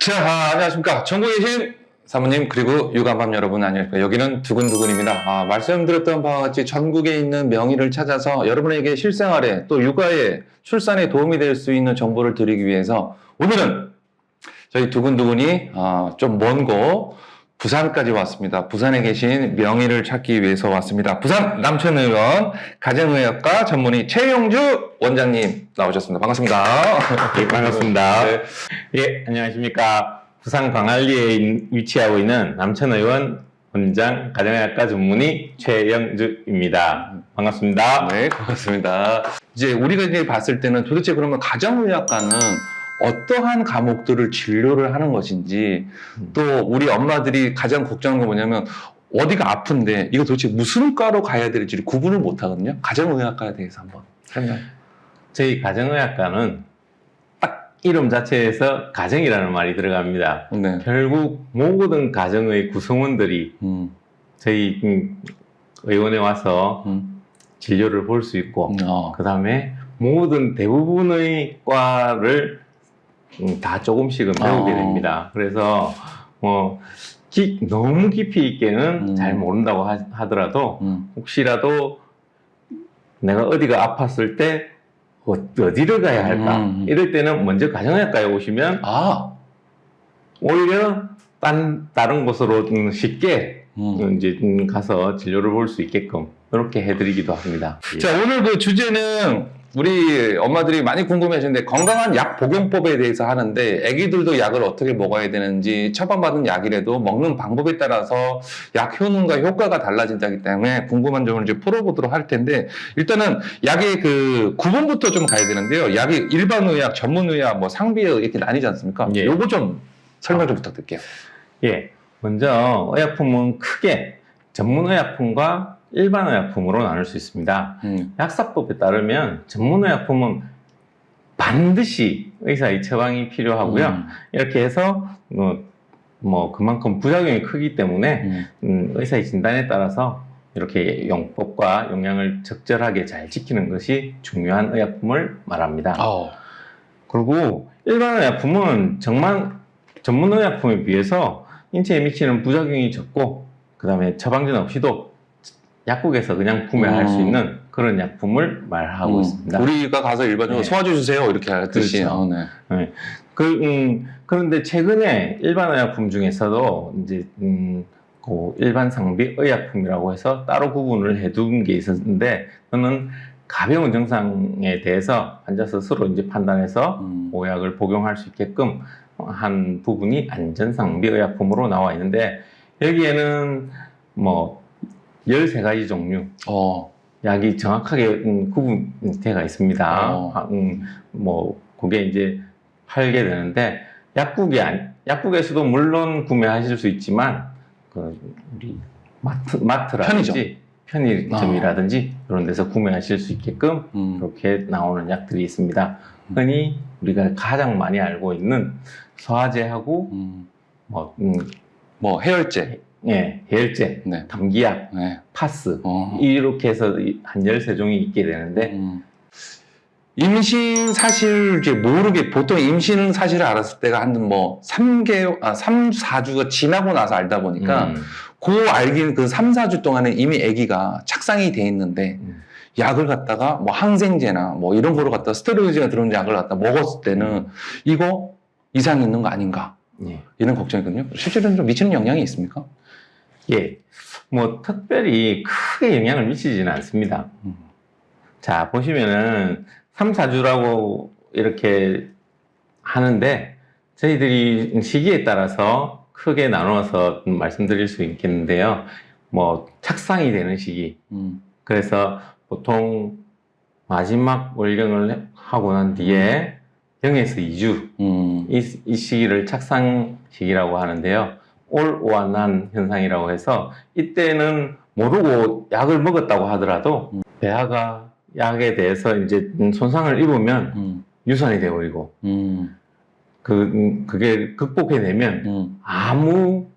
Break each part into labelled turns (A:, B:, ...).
A: 자, 안녕하십니까. 전국에 계신 사모님 그리고 육아맘 여러분 안녕하십니까. 여기는 두근두근입니다. 말씀드렸던 바와 같이 전국에 있는 명의를 찾아서 여러분에게 실생활에 또 육아에 출산에 도움이 될 수 있는 정보를 드리기 위해서 오늘은 저희 두근두근이 좀 먼 곳 부산까지 왔습니다. 부산에 계신 명의를 찾기 위해서 왔습니다. 부산 남천의원 가정의학과 전문의 최용주 원장님 나오셨습니다. 반갑습니다.
B: 예, 반갑습니다.
A: 네.
B: 예, 안녕하십니까. 부산 광안리에 위치하고 있는 남천의원 원장 가정의학과 전문의 최영주입니다. 반갑습니다.
A: 네, 반갑습니다. 이제 우리가 이제 봤을 때는 도대체 그러면 가정의학과는 어떠한 과목들을 진료를 하는 것인지, 또 우리 엄마들이 가장 걱정하는 건 뭐냐면 어디가 아픈데 이거 도대체 무슨 과로 가야 될지 구분을 못 하거든요. 가정의학과에 대해서 한번 설명.
B: 저희 가정의학과는 딱 이름 자체에서 가정이라는 말이 들어갑니다.
A: 네.
B: 결국 모든 가정의 구성원들이 저희 의원에 와서 진료를 볼 수 있고, 그 다음에 모든 대부분의 과를 다 조금씩은 배우게 됩니다. 그래서 너무 깊이 있게는 잘 모른다고 하더라도 혹시라도 내가 어디가 아팠을 때 어디를 가야 할까 이럴 때는 먼저 가정의학과에 오시면 오히려 다른 곳으로 쉽게 이제 가서 진료를 볼 수 있게끔 그렇게 해드리기도 합니다.
A: 자, 오늘 그 주제는 우리 엄마들이 많이 궁금해하시는데 건강한 약 복용법에 대해서 하는데, 아기들도 약을 어떻게 먹어야 되는지, 처방받은 약이라도 먹는 방법에 따라서 약 효능과 효과가 달라진다기 때문에 궁금한 점을 이제 풀어보도록 할 텐데, 일단은 약의 그 구분부터 좀 가야 되는데요. 약이 일반의학, 전문의학, 뭐 상비의학 이렇게 나뉘지 않습니까?
B: 예.
A: 요거 좀 설명 좀 부탁드릴게요.
B: 예, 먼저 의약품은 크게 전문의약품과 일반의약품으로 나눌 수 있습니다. 약사법에 따르면 전문의약품은 반드시 의사의 처방이 필요하고요. 이렇게 해서 그만큼 부작용이 크기 때문에 의사의 진단에 따라서 이렇게 용법과 용량을 적절하게 잘 지키는 것이 중요한 의약품을 말합니다. 그리고 일반의약품은 정말 전문의약품에 비해서 인체에 미치는 부작용이 적고, 그 다음에 처방전 없이도 약국에서 그냥 구매할 수 있는 그런 약품을 말하고 있습니다.
A: 우리가 가서 일반적으로 소화제 주세요 이렇게 하듯이.
B: 그렇죠. 네. 그런데 최근에 일반의약품 중에서도 이제 일반 상비 의약품이라고 해서 따로 구분을 해둔 게 있었는데, 저는 가벼운 증상에 대해서 환자 스스로 이제 판단해서 보약을 복용할 수 있게끔 한 부분이 안전상비 의약품으로 나와 있는데, 여기에는 13가지 종류 약이 정확하게 구분되어 있습니다. 그게 이제 팔게 되는데, 약국에서도 물론 구매하실 수 있지만 우리 마트라든지 편의점이라든지 이런 데서 구매하실 수 있게끔 그렇게 나오는 약들이 있습니다. 흔히 우리가 가장 많이 알고 있는 소화제하고 해열제, 해열제, 감기약, 파스 이렇게 해서 한 13종이 있게 되는데,
A: 임신 사실 이제 모르게, 보통 임신은 사실을 알았을 때가 한 3, 4주가 지나고 나서 알다 보니까 알긴 그 3, 4주 동안에 이미 아기가 착상이 돼 있는데 약을 갖다가 항생제나 이런 거로 갖다 스테로이드가 들어온 약을 갖다 먹었을 때는 이거 이상이 있는 거 아닌가 이런 걱정이거든요. 실제로는 좀 미치는 영향이 있습니까?
B: 예, 특별히 크게 영향을 미치지는 않습니다. 자, 보시면은 3, 4주라고 이렇게 하는데, 저희들이 시기에 따라서 크게 나눠서 말씀드릴 수 있겠는데요. 착상이 되는 시기. 그래서 보통 마지막 월경을 하고 난 뒤에 0에서 2주 이 시기를 착상 시기라고 하는데요. 올오한난 현상이라고 해서, 이때는 모르고 약을 먹었다고 하더라도 배아가 약에 대해서 이제 손상을 입으면 유산이 되어버리고, 그게 극복해내면 아무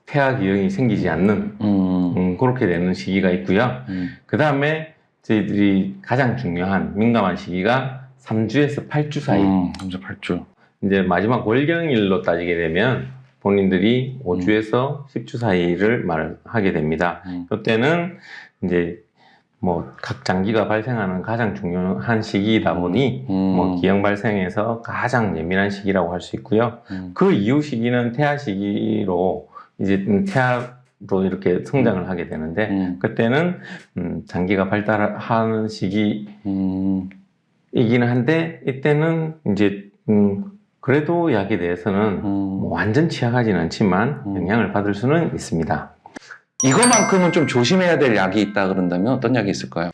B: 태아 기형이 생기지 않는 그렇게 되는 시기가 있고요. 그 다음에 저희들이 가장 중요한 민감한 시기가 3주에서 8주 사이.
A: 3주, 8주.
B: 이제 마지막 월경일로 따지게 되면 본인들이 5주에서 10주 사이를 말하게 됩니다. 이때는 이제 뭐 각 장기가 발생하는 가장 중요한 시기이다 보니 뭐 기형 발생에서 가장 예민한 시기라고 할 수 있고요. 그 이후 시기는 태아 시기로 이제 태아로 이렇게 성장을 하게 되는데 그때는 장기가 발달하는 시기이기는 한데 이때는 이제 그래도 약에 대해서는 뭐 완전 취약하지는 않지만 영향을 받을 수는 있습니다.
A: 이거만큼은 좀 조심해야 될 약이 있다 그런다면 어떤 약이 있을까요?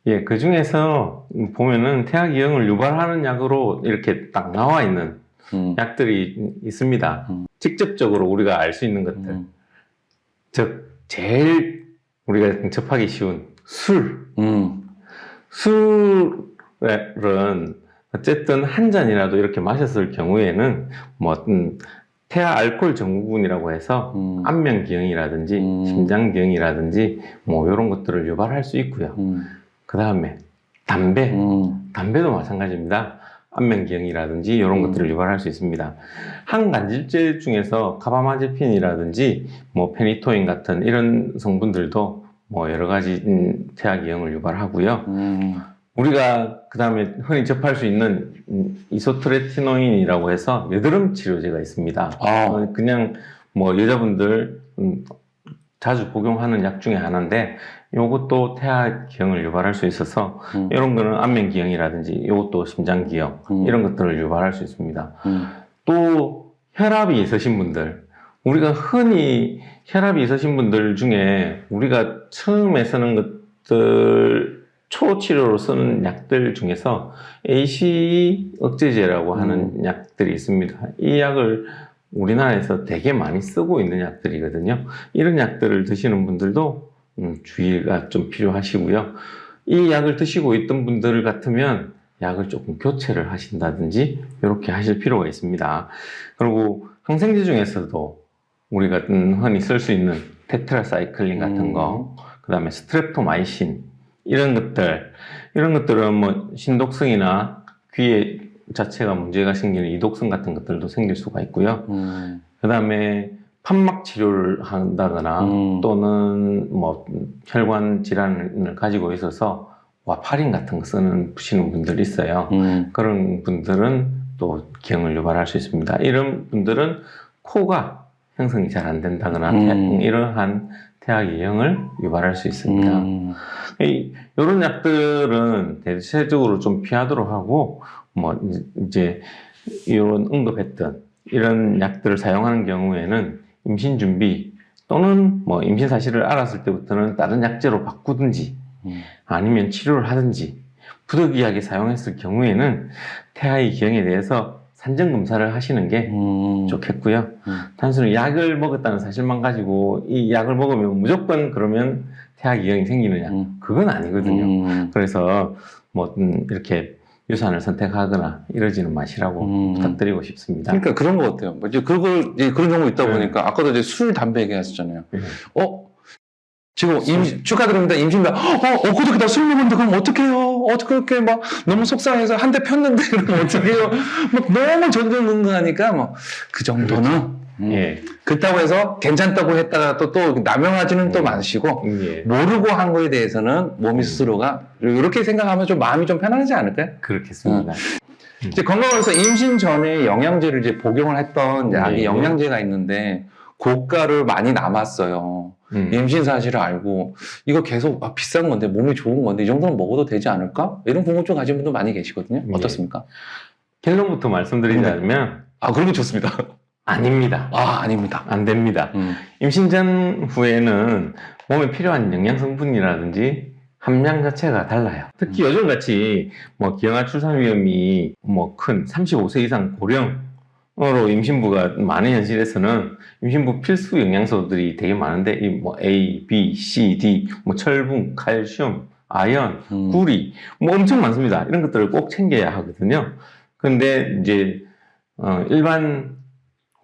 B: 예, 그 중에서 보면은 태아 기형을 유발하는 약으로 이렇게 딱 나와 있는 약들이 있습니다. 직접적으로 우리가 알 수 있는 것들. 즉, 제일 우리가 접하기 쉬운 술. 술은 어쨌든 한 잔이라도 이렇게 마셨을 경우에는 뭐 태아 알코올 증후군이라고 해서 안면기형이라든지 심장기형이라든지 뭐 이런 것들을 유발할 수 있고요. 그 다음에 담배도 마찬가지입니다. 안면기형이라든지 이런 것들을 유발할 수 있습니다. 항간질제 중에서 카바마제핀이라든지 뭐 페니토인 같은 이런 성분들도 뭐 여러 가지 태아 기형을 유발하고요. 우리가 그 다음에 흔히 접할 수 있는 이소트레티노인이라고 해서 여드름 치료제가 있습니다. 그냥 뭐 여자분들 자주 복용하는 약 중에 하나인데 이것도 태아 기형을 유발할 수 있어서 이런 거는 안면 기형이라든지 이것도 심장 기형 이런 것들을 유발할 수 있습니다. 또 혈압이 있으신 분들, 우리가 흔히 혈압이 있으신 분들 중에 우리가 처음에 쓰는 것들 초치료로 쓰는 약들 중에서 ACE 억제제라고 하는 약들이 있습니다. 이 약을 우리나라에서 되게 많이 쓰고 있는 약들이거든요. 이런 약들을 드시는 분들도 주의가 좀 필요하시고요. 이 약을 드시고 있던 분들 같으면 약을 조금 교체를 하신다든지 이렇게 하실 필요가 있습니다. 그리고 항생제 중에서도 우리가 흔히 쓸 수 있는 테트라사이클린 같은 거, 그 다음에 스트랩토마이신 이런 것들은 뭐 신독성이나 귀에 자체가 문제가 생기는 이독성 같은 것들도 생길 수가 있고요. 그 다음에 판막 치료를 한다거나 또는 뭐 혈관 질환을 가지고 있어서 와파린 같은 거 쓰시는 분들이 있어요. 그런 분들은 또 기형을 유발할 수 있습니다. 이런 분들은 코가 형성이 잘 안 된다거나 이러한 태아 기형을 유발할 수 있습니다. 이런 약들은 대체적으로 좀 피하도록 하고, 뭐, 이제, 이런 언급했던 이런 약들을 사용하는 경우에는 임신 준비 또는 뭐 임신 사실을 알았을 때부터는 다른 약제로 바꾸든지 아니면 치료를 하든지 부득이하게 사용했을 경우에는 태아의 기형에 대해서 산정 검사를 하시는 게 좋겠고요. 단순히 약을 먹었다는 사실만 가지고 이 약을 먹으면 무조건 그러면 태아 기형이 생기느냐? 그건 아니거든요. 그래서 뭐 이렇게 유산을 선택하거나 이러지는 마시라고 부탁드리고 싶습니다.
A: 그러니까 그런 것 같아요. 이제 그런 경우 있다 보니까 아까도 이제 술, 담배 얘기하셨잖아요. 지금 축하드립니다. 임신다. 그렇게 나 술 먹었는데 그럼 어떡해요? 어떻게 막 너무 속상해서 한 대 폈는데 그러면 어떡해요? 막 너무 전전긍긍하니까 뭐 그 정도는 그렇다고 해서 괜찮다고 했다가 또 남용하지는 또 마시고 모르고 한 거에 대해서는 몸이 스스로가 이렇게 생각하면 좀 마음이 좀 편안하지 않을까요?
B: 그렇겠습니다.
A: 이제 건강원에서 임신 전에 영양제를 이제 복용을 했던 약이 영양제가 있는데 고가를 많이 남았어요. 임신 사실을 알고 이거 계속 비싼 건데 몸이 좋은 건데 이 정도는 먹어도 되지 않을까? 이런 궁금증 가진 분도 많이 계시거든요. 어떻습니까?
B: 결론부터 말씀드리자면
A: 그런 게 좋습니다.
B: 아닙니다.
A: 아닙니다.
B: 안 됩니다. 임신 전 후에는 몸에 필요한 영양 성분이라든지 함량 자체가 달라요. 특히 요즘같이 뭐 기형아 출산 위험이 뭐 큰 35세 이상 고령으로 임신부가 많은 현실에서는 임신부 필수 영양소들이 되게 많은데 이 뭐 A, B, C, D, 뭐 철분, 칼슘, 아연, 구리 뭐 엄청 많습니다. 이런 것들을 꼭 챙겨야 하거든요. 그런데 이제 일반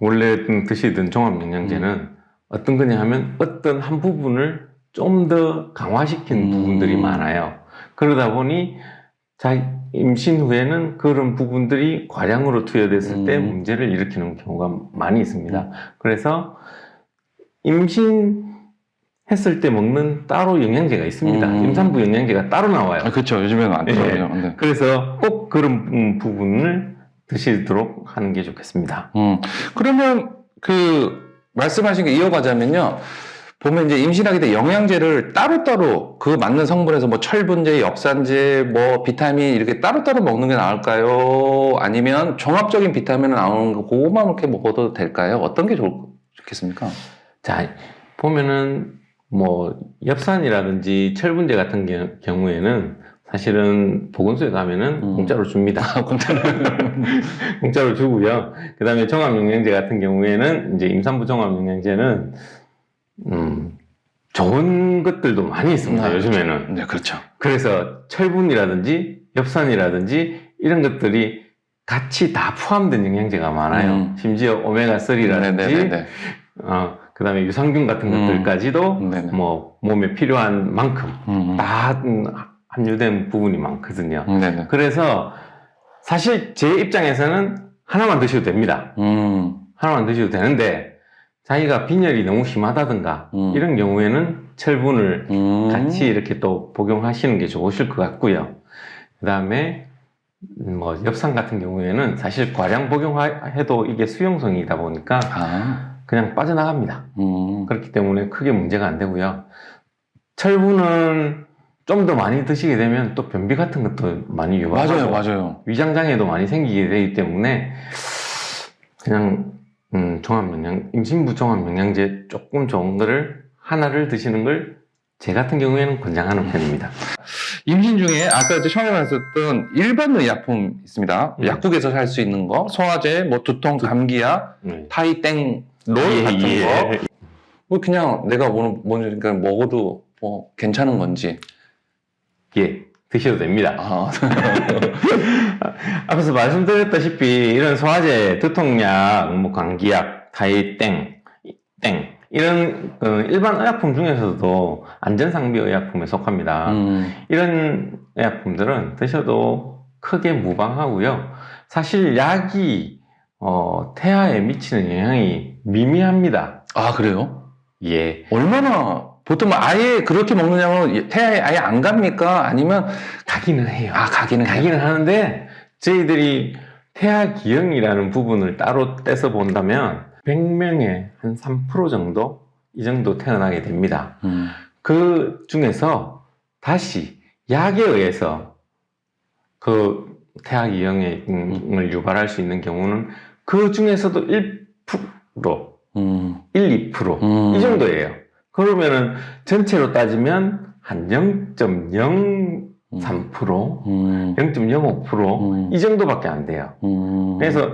B: 원래 드시던 종합영양제는 어떤 거냐 하면 어떤 한 부분을 좀 더 강화시킨 부분들이 많아요. 그러다 보니 임신 후에는 그런 부분들이 과량으로 투여됐을 때
A: 음.
B: 문제를 일으키는 경우가 많이 있습니다. 그래서 임신했을 때 먹는 따로 영양제가 있습니다. 임산부 영양제가 따로 나와요.
A: 그렇죠. 요즘에는 많더라고요. 네.
B: 그래서 꼭 그런 부분을 드시도록 하는 게 좋겠습니다.
A: 그러면 그 말씀하신 게 이어가자면요. 보면 이제 임신하게 돼 영양제를 따로따로 그 맞는 성분에서 뭐 철분제, 엽산제, 뭐 비타민 이렇게 따로따로 먹는 게 나을까요? 아니면 종합적인 비타민을 나오는 거 그거만 이렇게 먹어도 될까요? 어떤 게 좋겠습니까?
B: 자, 보면은 뭐 엽산이라든지 철분제 같은 경우에는 사실은 보건소에 가면은 공짜로 줍니다. 공짜로 주고요. 그 다음에 종합영양제 같은 경우에는 이제 임산부 종합영양제는 좋은 것들도 많이 있습니다. 요즘에는.
A: 네, 그렇죠.
B: 그래서 철분이라든지 엽산이라든지 이런 것들이 같이 다 포함된 영양제가 많아요. 심지어 오메가3라든지 그 다음에 유산균 같은 것들까지도 뭐 몸에 필요한 만큼 다 함유된 부분이 많거든요. 그래서 사실 제 입장에서는 하나만 드셔도 됩니다. 하나만 드셔도 되는데 자기가 빈혈이 너무 심하다든가 이런 경우에는 철분을 같이 이렇게 또 복용하시는 게 좋으실 것 같고요. 그 다음에 뭐 엽산 같은 경우에는 사실 과량 복용해도 이게 수용성이다 보니까 그냥 빠져나갑니다. 그렇기 때문에 크게 문제가 안 되고요. 철분은 좀 더 많이 드시게 되면 또 변비 같은 것도 많이 유발하고
A: 맞아요.
B: 위장장애도 많이 생기게 되기 때문에 그냥 임신부 종합영양제 조금 좋은 거를 하나를 드시는 걸 제 같은 경우에는 권장하는 편입니다.
A: 임신 중에 아까 처음에 말했었던 일반 의약품 있습니다. 약국에서 살 수 있는 거, 소화제, 뭐 두통, 감기약, 타이땡, 롤 같은 거. 뭐 그냥 내가 뭔지 먹어도 뭐 괜찮은 건지.
B: 예, 드셔도 됩니다. 앞에서 말씀드렸다시피 이런 소화제, 두통약, 뭐 감기약, 타이땡, 이런 일반 의약품 중에서도 안전상비 의약품에 속합니다. 이런 의약품들은 드셔도 크게 무방하고요. 사실 약이 태아에 미치는 영향이 미미합니다.
A: 아, 그래요?
B: 예.
A: 얼마나 보통 아예 그렇게 먹느냐면 태아에 아예 안 갑니까? 아니면
B: 가기는 해요.
A: 가기는
B: 하는데 저희들이 태아 기형이라는 부분을 따로 떼서 본다면 100명에 한 3% 정도 이 정도 태어나게 됩니다. 그 중에서 다시 약에 의해서 그 태아 기형을 유발할 수 있는 경우는 그 중에서도 1%, 2% 이 정도예요. 그러면은 전체로 따지면 한 0.03%, 0.05% 이 정도밖에 안 돼요. 그래서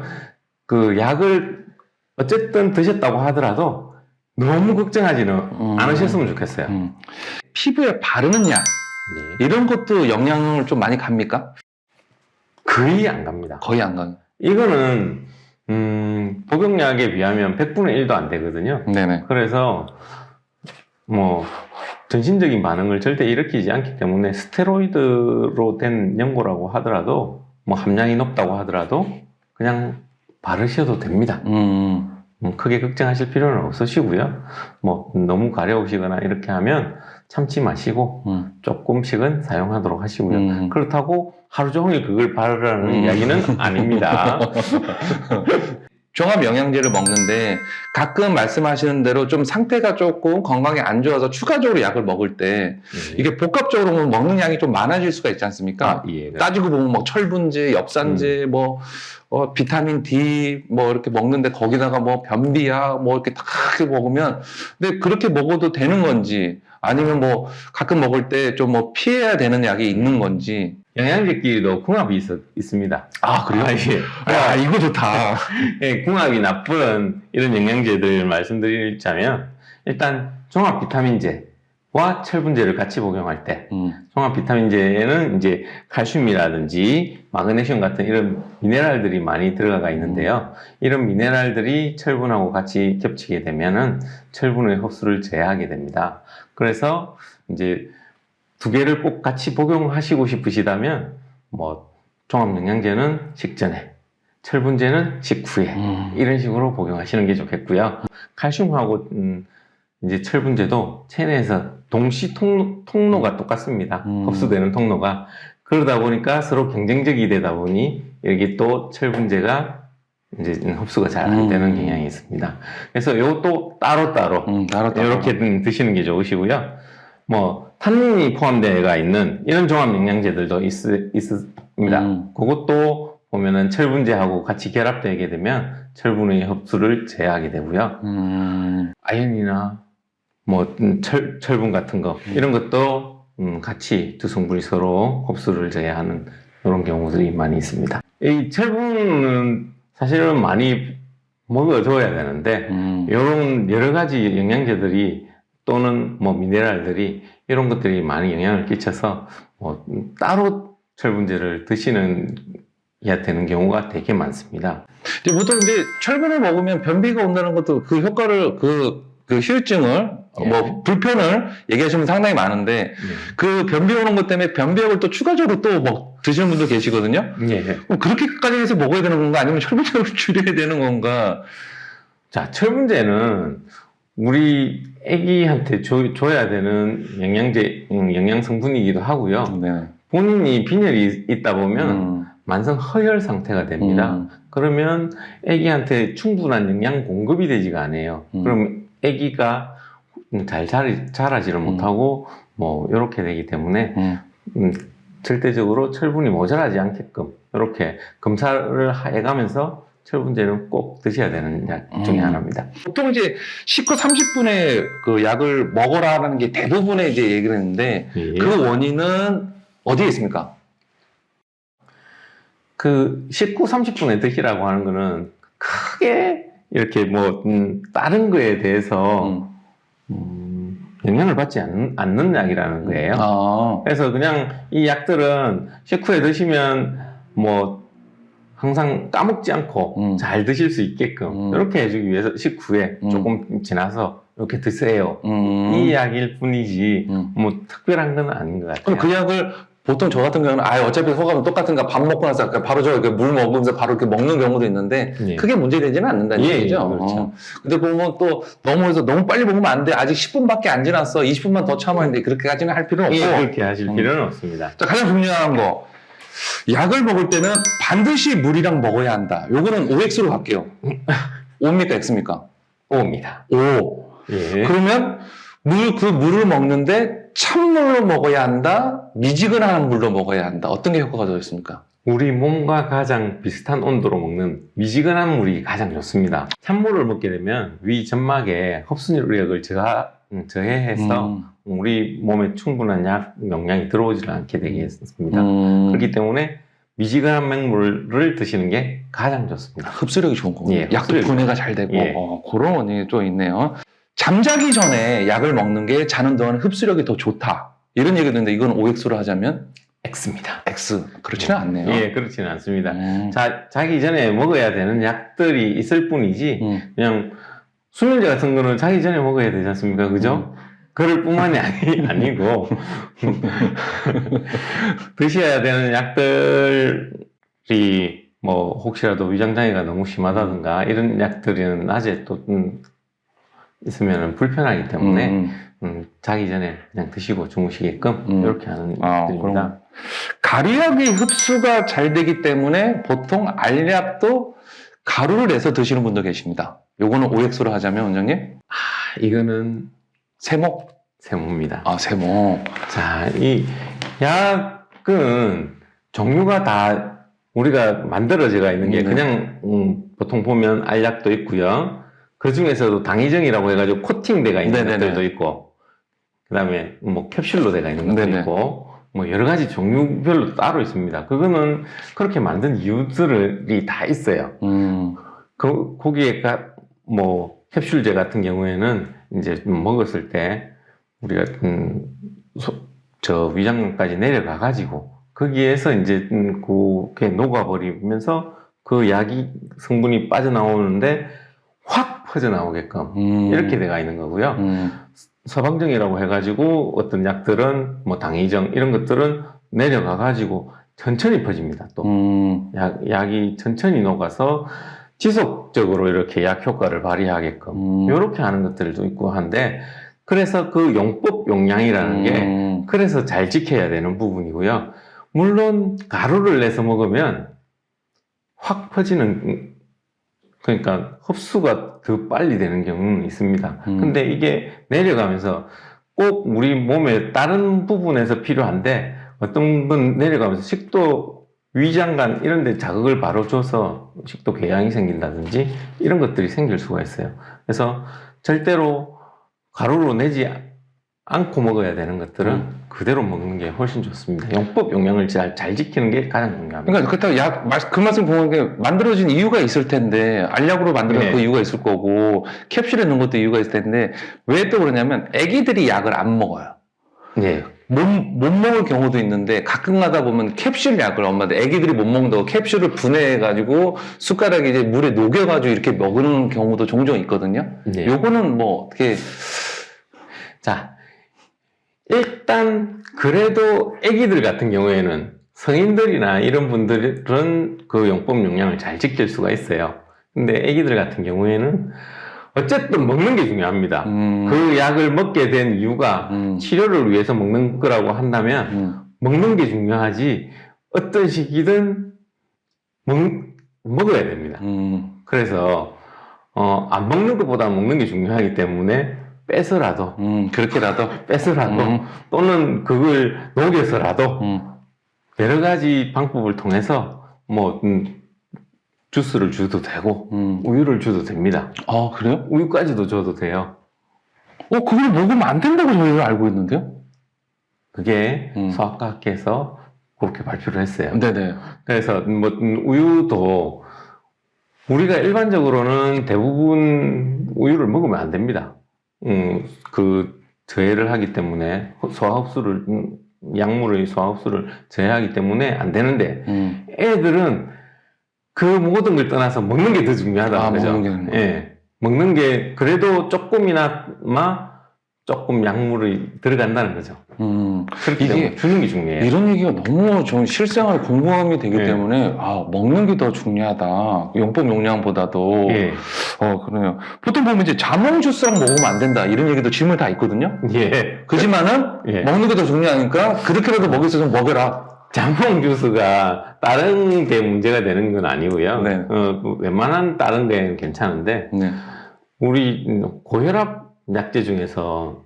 B: 그 약을 어쨌든 드셨다고 하더라도 너무 걱정하지는 않으셨으면 좋겠어요.
A: 피부에 바르는 약 이런 것도 영향을 좀 많이 갑니까?
B: 거의 안 갑니다.
A: 거의 안 가요.
B: 이거는 복용약에 비하면 100분의 1도 안 되거든요.
A: 네네.
B: 그래서 뭐 전신적인 반응을 절대 일으키지 않기 때문에 스테로이드로 된 연고라고 하더라도 뭐 함량이 높다고 하더라도 그냥 바르셔도 됩니다. 크게 걱정하실 필요는 없으시고요. 뭐 너무 가려우시거나 이렇게 하면 참지 마시고 조금씩은 사용하도록 하시고요. 그렇다고 하루 종일 그걸 바르라는 이야기는 아닙니다.
A: 종합 영양제를 먹는데 가끔 말씀하시는 대로 좀 상태가 조금 건강에 안 좋아서 추가적으로 약을 먹을 때 이게 복합적으로 먹는 양이 좀 많아질 수가 있지 않습니까? 따지고 보면 뭐 철분제, 엽산제, 뭐 비타민 D 뭐 이렇게 먹는데 거기다가 뭐 변비약 뭐 이렇게 다 먹으면 근데 그렇게 먹어도 되는 건지 아니면 뭐 가끔 먹을 때 좀 뭐 피해야 되는 약이 있는 건지.
B: 영양제끼리도 궁합이 있습니다.
A: 아, 그래요?
B: 예.
A: 이거 좋다.
B: 예, 궁합이 나쁜 이런 영양제들 말씀드리자면 일단 종합 비타민제와 철분제를 같이 복용할 때 종합 비타민제에는 이제 칼슘이라든지 마그네슘 같은 이런 미네랄들이 많이 들어가 있는데요. 이런 미네랄들이 철분하고 같이 겹치게 되면은 철분의 흡수를 제어하게 됩니다. 그래서 이제 두 개를 꼭 같이 복용하시고 싶으시다면 뭐 종합영양제는 식전에, 철분제는 식후에 이런 식으로 복용하시는 게 좋겠고요. 칼슘하고 이제 철분제도 체내에서 동시 통로가 똑같습니다. 흡수되는 통로가. 그러다 보니까 서로 경쟁적이 되다 보니 여기 또 철분제가 이제 흡수가 잘 안 되는 경향이 있습니다. 그래서 이것도 따로따로 이렇게 드시는 게 좋으시고요. 뭐 탄닌이 포함되어 있는 이런 종합 영양제들도 있습니다. 그것도 보면은 철분제하고 같이 결합되게 되면 철분의 흡수를 제어하게 되고요. 아연이나 뭐 철분 같은 거 이런 것도 같이 두 성분이 서로 흡수를 제어하는 이런 경우들이 많이 있습니다. 이 철분은 사실은 많이 먹어줘야 되는데 이런 여러 가지 영양제들이 또는 뭐 미네랄들이 이런 것들이 많이 영향을 끼쳐서 뭐 따로 철분제를 드시는 야 되는 경우가 되게 많습니다.
A: 보통 이제 철분을 먹으면 변비가 온다는 것도 그 효과를 그 후유증을 뭐 불편을 얘기하시는 분 상당히 많은데 그 변비 오는 것 때문에 변비약을 또 추가적으로 또 뭐 드시는 분도 계시거든요. 그럼 그렇게까지 해서 먹어야 되는 건가 아니면 철분제를 줄여야 되는 건가?
B: 자, 철분제는 우리 아기한테 줘야 되는 영양제, 영양 성분이기도 하고요.
A: 네.
B: 본인이 빈혈이 있다 보면 만성 허혈 상태가 됩니다. 그러면 아기한테 충분한 영양 공급이 되지가 않아요. 그럼 아기가 잘 자라지를 못하고 뭐 이렇게 되기 때문에 절대적으로 철분이 모자라지 않게끔 이렇게 검사를 해가면서 철분제는 꼭 드셔야 되는 약 중에 하나입니다.
A: 보통 이제 식후 30분에 그 약을 먹어라는 게 대부분의 이제 얘기를 했는데 그 원인은 어디에 있습니까?
B: 그 식후 30분에 드시라고 하는 거는 크게 이렇게 뭐 다른 거에 대해서 영향을 받지 않는 약이라는 거예요. 그래서 그냥 이 약들은 식후에 드시면 뭐 항상 까먹지 않고 잘 드실 수 있게끔 이렇게 해주기 위해서 식후에 조금 지나서 이렇게 드세요. 이 약일 뿐이지 뭐 특별한 건 아닌 것 같아요.
A: 그럼 그 약을 보통 저 같은 경우는 어차피 소감은 똑같은가 밥 먹고 나서 바로 물 먹으면서 바로 이렇게 먹는 경우도 있는데 크게 문제되지는 않는다는 얘기죠.
B: 그렇죠.
A: 근데 보면 또 너무 빨리 먹으면 안 돼. 아직 10분밖에 안 지났어. 20분만 더 참아야 돼. 그렇게까지는 할 필요는 없고.
B: 그렇게 하실 필요는 없습니다.
A: 자, 가장 중요한 거. 약을 먹을 때는 반드시 물이랑 먹어야 한다. 요거는 OX로 갈게요. O입니까? X입니까?
B: O입니다.
A: O.
B: 예.
A: 그러면 그 물을 먹는데 찬물로 먹어야 한다? 미지근한 물로 먹어야 한다? 어떤 게 효과가 더 있습니까?
B: 우리 몸과 가장 비슷한 온도로 먹는 미지근한 물이 가장 좋습니다. 찬물을 먹게 되면 위 점막에 흡수력을 저해해서 우리 몸에 충분한 영양이 들어오지 않게 되겠습니다. 그렇기 때문에 미지근한 맹물을 드시는 게 가장 좋습니다.
A: 흡수력이 좋은 거군요.
B: 예,
A: 약도 분해가 잘 되고 그런 원인이 또 있네요. 잠자기 전에 약을 먹는 게 자는 동안 흡수력이 더 좋다. 이런 얘기도 있는데 이건 OX로 하자면
B: X입니다.
A: X. 그렇지는 않네요.
B: 예, 그렇지는 않습니다. 자기 전에 먹어야 되는 약들이 있을 뿐이지 그냥 수면제 같은 거는 자기 전에 먹어야 되지 않습니까? 그죠? 그럴 뿐만이 아니고 드셔야 되는 약들이 뭐 혹시라도 위장장애가 너무 심하다든가 이런 약들은 낮에 또 있으면 불편하기 때문에 자기 전에 그냥 드시고 주무시게끔 이렇게 하는 약들입니다.
A: 가루약이 흡수가 잘 되기 때문에 보통 알약도 가루를 내서 드시는 분도 계십니다. 요거는 OX로 하자면 원장님?
B: 이거는 세모입니다.
A: 세모.
B: 자, 이 약은 종류가 다 우리가 만들어져가 있는 게 그냥 보통 보면 알약도 있고요. 그 중에서도 당의정이라고 해가지고 코팅돼가 있는 것들도 있고, 그 다음에 뭐 캡슐로 돼가 있는 것도 있고, 뭐 여러 가지 종류별로 따로 있습니다. 그거는 그렇게 만든 이유들이 다 있어요. 거기에 뭐 캡슐제 같은 경우에는 이제 먹었을 때 우리가 저 위장까지 내려가 가지고 거기에서 이제 그게 녹아버리면서 그 약이 성분이 빠져나오는데 확 퍼져나오게끔 이렇게 돼가 있는 거고요. 서방정이라고 해가지고 어떤 약들은 뭐 당의정 이런 것들은 내려가 가지고 천천히 퍼집니다. 또 약이 천천히 녹아서 지속적으로 이렇게 약 효과를 발휘하게끔 이렇게 하는 것들도 있고 한데, 그래서 그 용법 용량이라는 게 그래서 잘 지켜야 되는 부분이고요. 물론 가루를 내서 먹으면 확 퍼지는, 그러니까 흡수가 더 빨리 되는 경우는 있습니다. 근데 이게 내려가면서 꼭 우리 몸의 다른 부분에서 필요한데, 어떤 건 내려가면서 식도 위장관 이런 데 자극을 바로 줘서 식도 궤양이 생긴다든지 이런 것들이 생길 수가 있어요. 그래서 절대로 가루로 내지 않고 먹어야 되는 것들은 그대로 먹는 게 훨씬 좋습니다. 용법 용량을 잘 지키는 게 가장 중요합니다.
A: 그러니까 그렇다고 그 말씀 보면 게 만들어진 이유가 있을 텐데, 알약으로 만들어진
B: 네.
A: 그 이유가 있을 거고, 캡슐에 넣은 것도 이유가 있을 텐데, 왜 또 그러냐면 아기들이 약을 안 먹어요.
B: 네.
A: 못 먹을 경우도 있는데, 가끔 가다 보면 캡슐 약을 엄마들 애기들이 못 먹는다고 캡슐을 분해해가지고 숟가락에 이제 물에 녹여가지고 이렇게 먹는 경우도 종종 있거든요.
B: 네.
A: 요거는 뭐 어떻게,
B: 자, 일단 그래도 아기들 같은 경우에는 성인들이나 이런 분들은 그 용법 용량을 잘 지킬 수가 있어요. 근데 아기들 같은 경우에는 어쨌든 먹는 게 중요합니다. 그 약을 먹게 된 이유가 치료를 위해서 먹는 거라고 한다면 먹는 게 중요하지, 어떤 시기든 먹어야 됩니다. 그래서 안 먹는 것보다 먹는 게 중요하기 때문에 빼서라도 또는 그걸 녹여서라도 여러 가지 방법을 통해서 뭐 주스를 줘도 되고 우유를 줘도 됩니다.
A: 아, 그래요?
B: 우유까지도 줘도 돼요.
A: 그걸 먹으면 안 된다고 저희가 알고 있는데요?
B: 그게 소아과학회에서 그렇게 발표를 했어요.
A: 네네.
B: 그래서 뭐 우유도 우리가 일반적으로는 대부분 우유를 먹으면 안 됩니다. 그 저해를 하기 때문에 소화흡수를 약물의 소화흡수를 저해하기 때문에 안 되는데, 애들은 그 모든 걸 떠나서 먹는 게 더 중요하다는 거죠.
A: 먹는 게.
B: 예, 먹는 게 그래도 조금이나마 조금 약물이 들어간다는 거죠. 그렇기 때문에
A: 이게
B: 주는 게 중요해요.
A: 이런 얘기가 너무 좀 실생활 공감이 되기
B: 예.
A: 때문에, 먹는 게 더 중요하다. 용법 용량보다도.
B: 예.
A: 그래요. 보통 보면 이제 자몽 주스랑 먹으면 안 된다. 이런 얘기도 질문 다 있거든요.
B: 예.
A: 그지만은
B: 예.
A: 먹는 게 더 중요하니까 그렇게라도 먹을 수 있으면 먹어라.
B: 자몽 주스가 다른 게 문제가 되는 건 아니고요.
A: 네.
B: 웬만한 다른 데는 괜찮은데,
A: 네.
B: 우리 고혈압 약제 중에서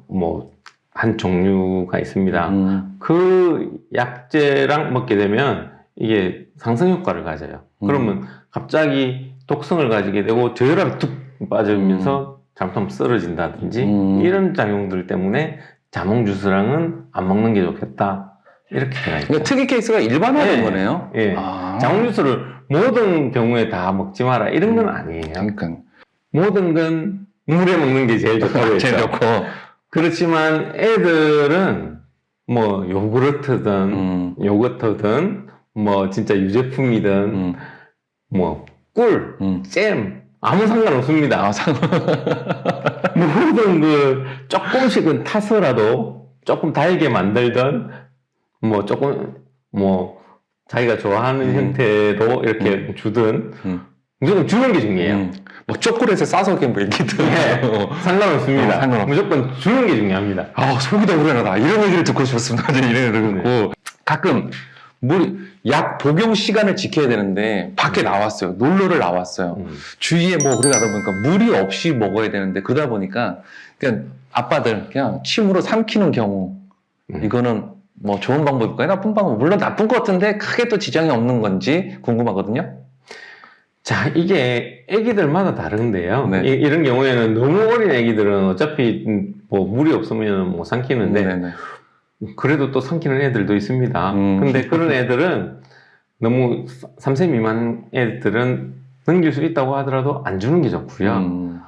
B: 뭐 한 종류가 있습니다. 그 약제랑 먹게 되면 이게 상승 효과를 가져요. 그러면 갑자기 독성을 가지게 되고 저혈압이 툭 빠지면서 잘못하면 쓰러진다든지 이런 작용들 때문에 자몽 주스랑은 안 먹는 게 좋겠다, 이렇게 되어 있죠.
A: 그러니까 특이 케이스가 일반화된
B: 예.
A: 거네요.
B: 예. 자몽 주스를 모든 경우에 다 먹지 마라 이런 건 아니에요.
A: 그러니까.
B: 모든 건 물에 먹는 게 제일 좋다고 했죠.
A: 제일 좋고.
B: 그렇지만 애들은 뭐 요거트든 뭐 진짜 유제품이든 뭐 꿀, 잼 아무 상관없습니다. 모든 그 조금씩은 타서라도 조금 달게 만들던 뭐 조금 뭐 자기가 좋아하는 형태로 이렇게 주든 무조건 주는 게 중요해요.
A: 뭐 초콜릿에 싸서 이렇게 먹기든.
B: 상관없습니다.
A: 상관없-
B: 무조건 주는 게 중요합니다.
A: 속이 더 우려나다. 이런 얘기를 듣고 싶었습니다. 이런 얘기를 듣고. 가끔 약 복용 시간을 지켜야 되는데 밖에 나왔어요. 놀러를 나왔어요. 주위에 뭐 그러다 보니까 무리 없이 먹어야 되는데, 그러다 보니까 그냥 아빠들 그냥 침으로 삼키는 경우, 이거는 뭐 좋은 방법일까요? 나쁜 방법? 물론 나쁜 것 같은데 크게 또 지장이 없는 건지 궁금하거든요.
B: 자, 이게 애기들마다 다른데요.
A: 네.
B: 이런 경우에는 너무 어린 애기들은 어차피 뭐 물이 없으면 뭐 삼키는데,
A: 네네.
B: 그래도 또 삼키는 애들도 있습니다. 근데 그런 애들은 너무 3세 미만 애들은 넘길 수 있다고 하더라도 안 주는 게 좋고요.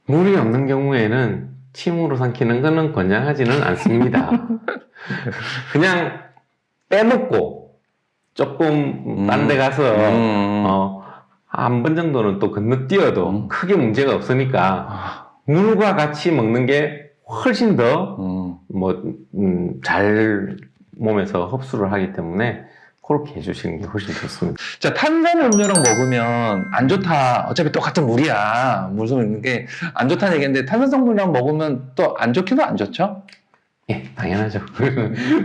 B: 물이 없는 경우에는 침으로 삼키는 거는 권장하지는 않습니다. 그냥 빼먹고 조금 딴 데 가서 한 번 정도는 또 건너뛰어도 크게 문제가 없으니까 물과 같이 먹는 게 훨씬 더 잘 몸에서 흡수를 하기 때문에 그렇게 해주시는 게 훨씬 좋습니다.
A: 자, 탄산음료랑 먹으면 안 좋다. 어차피 똑같은 물이야. 무슨 있는 게 안 좋다는 얘기인데 탄산성분이랑 먹으면 또 안 좋기도 안 좋죠?
B: 예, 당연하죠.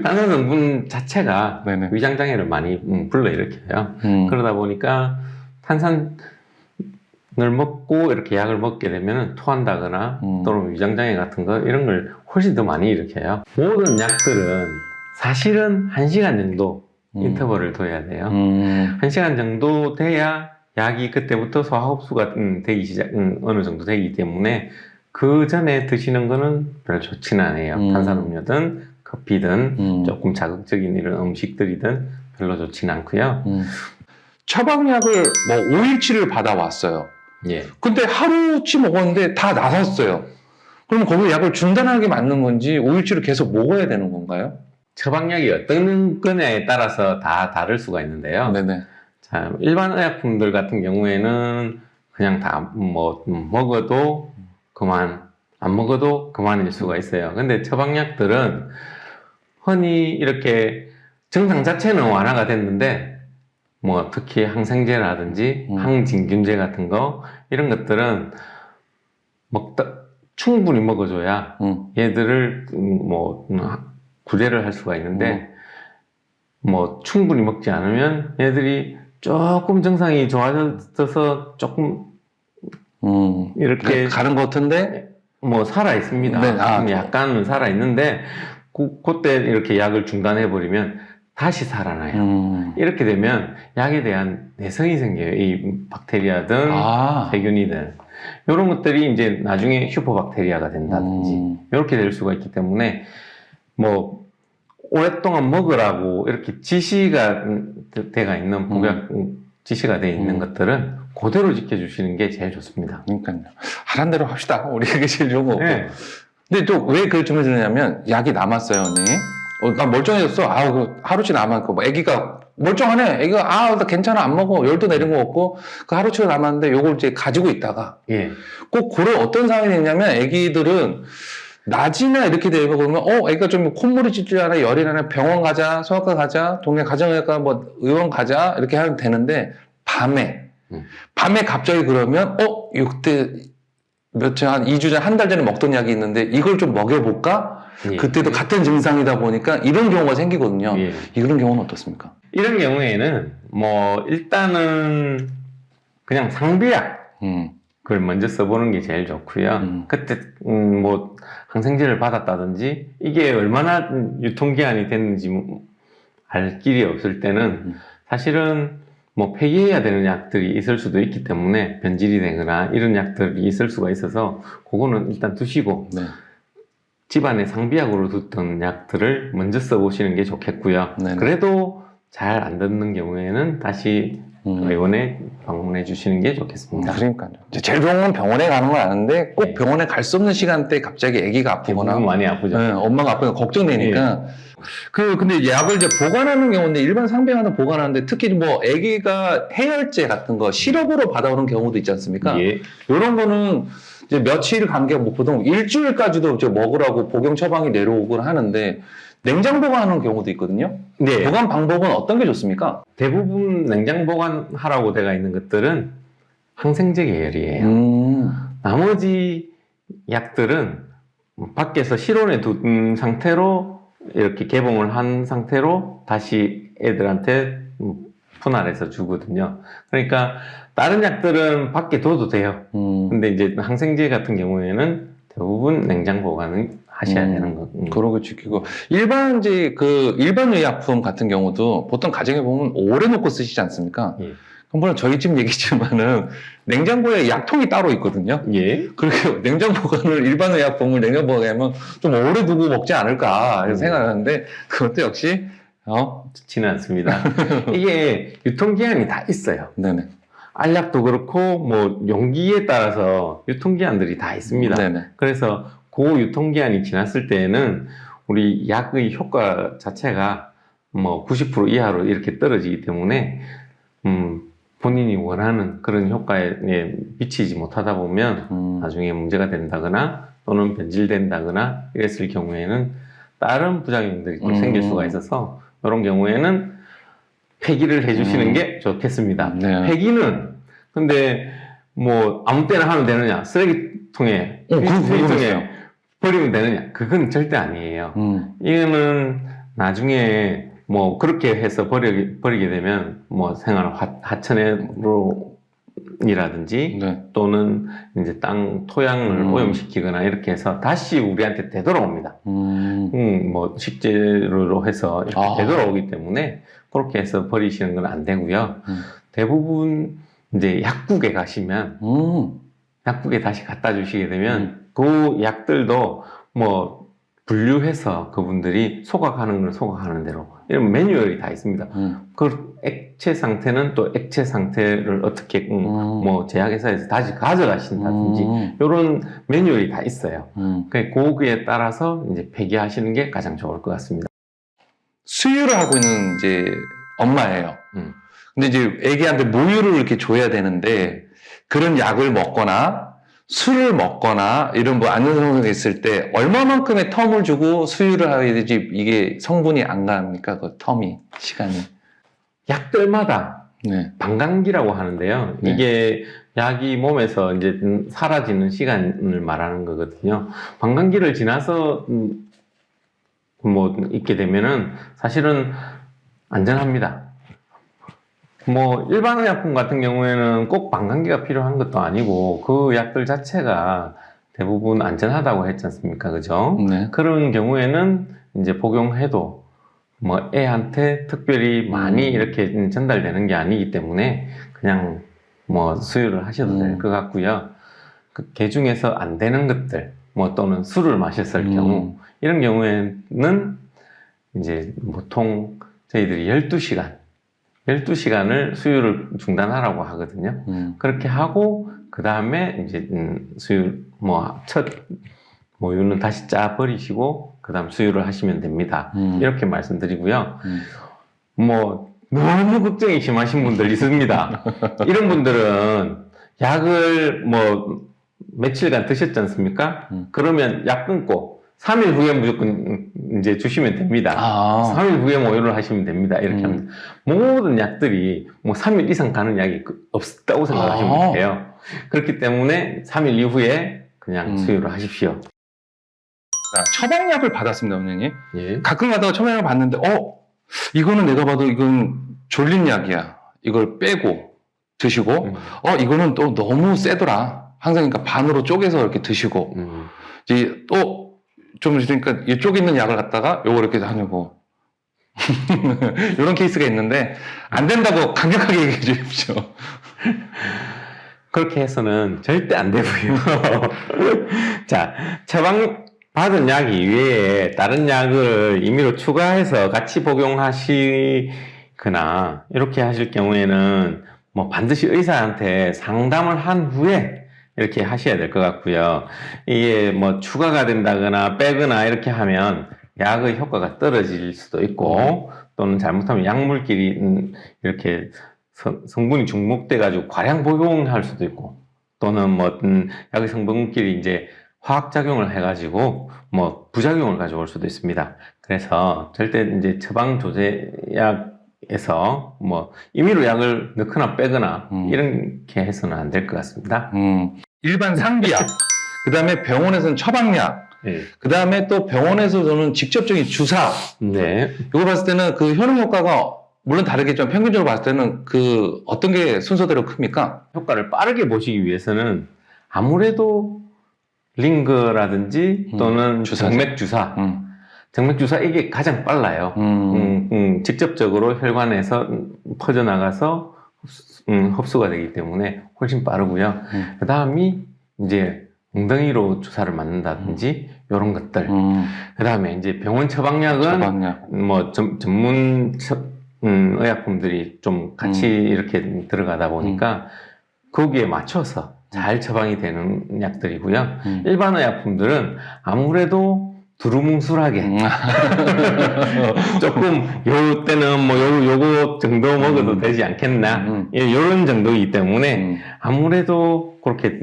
B: 탄산성분 자체가
A: 네네.
B: 위장장애를 많이 불러일으켜요. 그러다 보니까 탄산을 먹고 이렇게 약을 먹게 되면 토한다거나 또는 위장장애 같은 거 이런 걸 훨씬 더 많이 일으켜요. 모든 약들은 사실은 1시간 정도 인터벌을 둬야 돼요. 1시간 정도 돼야 약이 그때부터 소화흡수가 되기 시작, 어느 정도 되기 때문에 그 전에 드시는 거는 별로 좋지는 않아요. 탄산음료든 커피든 조금 자극적인 이런 음식들이든 별로 좋지는 않고요.
A: 처방약을 뭐 5일치를 받아왔어요.
B: 예.
A: 근데 하루치 먹었는데 다 나섰어요. 그럼 거기 약을 중단하는 게 맞는 건지 5일치를 계속 먹어야 되는 건가요?
B: 처방약이 어떤 거냐에 따라서 다 다를 수가 있는데요.
A: 네네.
B: 자, 일반 의약품들 같은 경우에는 그냥 다 뭐 먹어도 그만, 안 먹어도 그만일 수가 있어요. 근데 처방약들은 흔히 이렇게 증상 자체는 완화가 됐는데 뭐 특히 항생제라든지 항진균제 같은 거 이런 것들은 충분히 먹어줘야 얘들을 뭐 구제를 할 수가 있는데 뭐 충분히 먹지 않으면 얘들이 조금 증상이 좋아져서 조금 이렇게
A: 가는 것 같은데
B: 뭐 살아 있습니다.
A: 네,
B: 약간은 살아 있는데 그때 이렇게 약을 중단해 버리면 다시 살아나요. 이렇게 되면 약에 대한 내성이 생겨요. 이 박테리아든 세균이든 이런 것들이 이제 나중에 슈퍼박테리아가 된다든지 이렇게 될 수가 있기 때문에 뭐 오랫동안 먹으라고 이렇게 지시가 돼가 있는 복약 지시가 돼 있는 것들은 그대로 지켜주시는 게 제일 좋습니다.
A: 그러니까요. 하란 대로 합시다. 우리 그게 제일 좋은 거고.
B: 네.
A: 근데 또 왜 그걸 주문드리냐면 약이 남았어요, 언니. 나 멀쩡해졌어. 하루치 남았고, 뭐 애기가 멀쩡하네. 애기가 나 괜찮아, 안 먹어. 열도 내린 거 없고 그 하루치가 남았는데 요걸 이제 가지고 있다가
B: 예.
A: 꼭 그런 어떤 상황이 있냐면 애기들은 낮이나 이렇게 되면 그러면 애기가 좀 콧물이 찔찔하네, 열이 나네, 병원 가자, 소아과 가자, 동네 가정의학과 뭐 의원 가자 이렇게 하면 되는데 밤에 갑자기 그러면 이때 며칠 한 2주 전, 한 달 전에 먹던 약이 있는데 이걸 좀 먹여볼까?
B: 예.
A: 그때도 같은 증상이다 보니까 이런 경우가 생기거든요.
B: 예.
A: 이런 경우는 어떻습니까?
B: 이런 경우에는 뭐 일단은 그냥 상비약 그걸 먼저 써보는 게 제일 좋고요. 그때 뭐 항생제를 받았다든지 이게 얼마나 유통기한이 됐는지 알 길이 없을 때는 사실은 뭐 폐기해야 되는 약들이 있을 수도 있기 때문에 변질이 되거나 이런 약들이 있을 수가 있어서 그거는 일단 두시고
A: 네.
B: 집안에 상비약으로 두던 약들을 먼저 써보시는 게 좋겠고요.
A: 네네.
B: 그래도 잘 안 듣는 경우에는 다시 의원에 방문해 주시는 게 좋겠습니다.
A: 그러니까요. 제일 좋은 건 병원에 가는 건 아는데 꼭
B: 네.
A: 병원에 갈 수 없는 시간대에 갑자기 아기가 아프거나
B: 대부분 많이 아프죠.
A: 네, 엄마가 아프니까 걱정되니까. 근데 약을 이제 보관하는 경우인데 일반 상비약은 보관하는데 특히 뭐 아기가 해열제 같은 거 시럽으로 받아오는 경우도 있지 않습니까?
B: 예.
A: 이런 거는 이제 며칠 간격, 뭐 보통 일주일까지도 이제 먹으라고 복용 처방이 내려오곤 하는데 냉장 보관하는 경우도 있거든요.
B: 네.
A: 보관 방법은 어떤 게 좋습니까?
B: 대부분 냉장 보관하라고 되어 있는 것들은 항생제 계열이에요. 나머지 약들은 밖에서 실온에 둔 상태로 이렇게 개봉을 한 상태로 다시 애들한테 분할해서 주거든요. 그러니까 다른 약들은 밖에 둬도 돼요. 근데 이제 항생제 같은 경우에는 대부분 냉장 보관을 하셔야 되는 거.
A: 그러고 지키고 일반 의약품 같은 경우도 보통 가정에 보면 오래 놓고 쓰시지 않습니까?
B: 예.
A: 물론 저희 집 얘기지만은 냉장고에 약통이 따로 있거든요.
B: 예.
A: 그리고 냉장 보관을 일반 의약품을 냉장 보관하면 좀 오래 두고 먹지 않을까 이런 생각하는데 그것도 역시
B: 좋지는 않습니다. 이게 유통기한이 다 있어요.
A: 네네.
B: 알약도 그렇고 뭐 용기에 따라서 유통기한들이 다 있습니다.
A: 네네.
B: 그래서 그 유통기한이 지났을 때에는 우리 약의 효과 자체가 뭐 90% 이하로 이렇게 떨어지기 때문에 본인이 원하는 그런 효과에 미치지 못하다 보면 나중에 문제가 된다거나 또는 변질된다거나 이랬을 경우에는 다른 부작용들이 또
A: 음.
B: 생길 수가 있어서 이런 경우에는 폐기를 해주시는 게 좋겠습니다.
A: 네.
B: 폐기는 근데 뭐 아무 때나 하면 되느냐? 쓰레기통에,
A: 그거 궁금했어요.
B: 쓰레기통에 버리면 되느냐? 그건 절대 아니에요. 이거는 나중에 뭐 그렇게 해서 버리게 되면 뭐 생활 하천이라든지
A: 네.
B: 또는 이제 땅 토양을 오염시키거나 이렇게 해서 다시 우리한테 되돌아옵니다. 뭐 식재료로 해서 이렇게
A: 아.
B: 되돌아오기 때문에 그렇게 해서 버리시는 건 안 되고요. 대부분 이제 약국에 가시면 약국에 다시 갖다 주시게 되면 그 약들도 뭐 분류해서 그분들이 소각하는 걸 소각하는 대로 이런 매뉴얼이 다 있습니다. 그 액체 상태는 또 액체 상태를 어떻게 뭐 제약회사에서 다시 가져가신다든지 이런 매뉴얼이 다 있어요. 거기에 따라서 이제 폐기하시는 게 가장 좋을 것 같습니다.
A: 수유를 하고 있는 이제 엄마예요. 근데 이제 애기한테 모유를 이렇게 줘야 되는데 그런 약을 먹거나 술을 먹거나 이런 뭐 안전성분이 있을 때 얼마만큼의 텀을 주고 수유를 해야 되지 이게 성분이 안 갑니까? 그 텀이 시간이.
B: 약들마다
A: 네.
B: 방광기라고 하는데요.
A: 네.
B: 이게 약이 몸에서 이제 사라지는 시간을 말하는 거거든요. 방광기를 지나서 뭐 있게 되면은 사실은 안전합니다. 뭐 일반 의약품 같은 경우에는 꼭 방광기가 필요한 것도 아니고 그 약들 자체가 대부분 안전하다고 했지 않습니까? 그죠?
A: 네.
B: 그런 경우에는 이제 복용해도 뭐 애한테 특별히 많이 이렇게 전달되는 게 아니기 때문에 그냥 뭐 수유를 하셔도 될 것 같고요. 개 중에서 안 되는 것들 뭐 또는 술을 마셨을 경우 이런 경우에는 이제 보통 저희들이 12시간을 수유를 중단하라고 하거든요. 그렇게 하고 그 다음에 이제 수유 첫 모유는 다시 짜 버리시고 그 다음 수유를 하시면 됩니다. 이렇게 말씀드리고요. 뭐 너무 걱정이 심하신 분들 있습니다. 이런 분들은 약을 뭐 며칠간 드셨지 않습니까? 그러면 약 끊고 3일 후에 무조건 이제 주시면 됩니다. 3일 후에 모유를 하시면 됩니다. 이렇게 합니다. 모든 약들이 뭐 3일 이상 가는 약이 없다고 생각하시면 돼요. 그렇기 때문에 3일 이후에 그냥 수유를 하십시오.
A: 처방약을 받았습니다, 원장님.
B: 예.
A: 가끔 가다가 처방약을 받는데, 이거는 내가 봐도 이건 졸린 약이야. 이걸 빼고 드시고, 이거는 또 너무 세더라. 항상 그러니까 반으로 쪼개서 이렇게 드시고, 이제 또 좀 있으니까 이쪽에 있는 약을 갖다가 요거 이렇게 하려고. 이런 케이스가 있는데, 안 된다고 강력하게 얘기해 주십시오.
B: 그렇게 해서는 절대 안 되고요. 자, 처방 받은 약 이외에 다른 약을 임의로 추가해서 같이 복용하시거나 이렇게 하실 경우에는 뭐 반드시 의사한테 상담을 한 후에 이렇게 하셔야 될 것 같고요. 이게 뭐 추가가 된다거나 빼거나 이렇게 하면 약의 효과가 떨어질 수도 있고 또는 잘못하면 약물끼리 이렇게 성분이 중복돼 가지고 과량 복용할 수도 있고 또는 뭐 약의 성분끼리 이제 화학작용을 해가지고 뭐 부작용을 가져올 수도 있습니다. 그래서 절대 이제 처방조제약에서 뭐 임의로 약을 넣거나 빼거나 이렇게 해서는 안 될 것 같습니다.
A: 일반 상비약, 그 다음에 병원에서는 처방약,
B: 네.
A: 그 다음에 또 병원에서는 직접적인 주사.
B: 네.
A: 이거 봤을 때는 그 효능 효과가 물론 다르겠지만 평균적으로 봤을 때는 그 어떤 게 순서대로 큽니까?
B: 효과를 빠르게 보시기 위해서는 아무래도 링거라든지 또는 정맥주사. 정맥주사 이게 가장 빨라요. 직접적으로 혈관에서 퍼져나가서 흡수가 되기 때문에 훨씬 빠르고요. 그 다음이 이제 엉덩이로 주사를 맞는다든지 이런 것들. 그 다음에 이제 병원 처방약은 뭐 전문 의약품들이 좀 같이 이렇게 들어가다 보니까 거기에 맞춰서 잘 처방이 되는 약들이고요. 일반 의약품들은 아무래도 두루뭉술하게 조금 요 때는 뭐 요거 정도 먹어도 되지 않겠나 이런 정도이기 때문에 아무래도 그렇게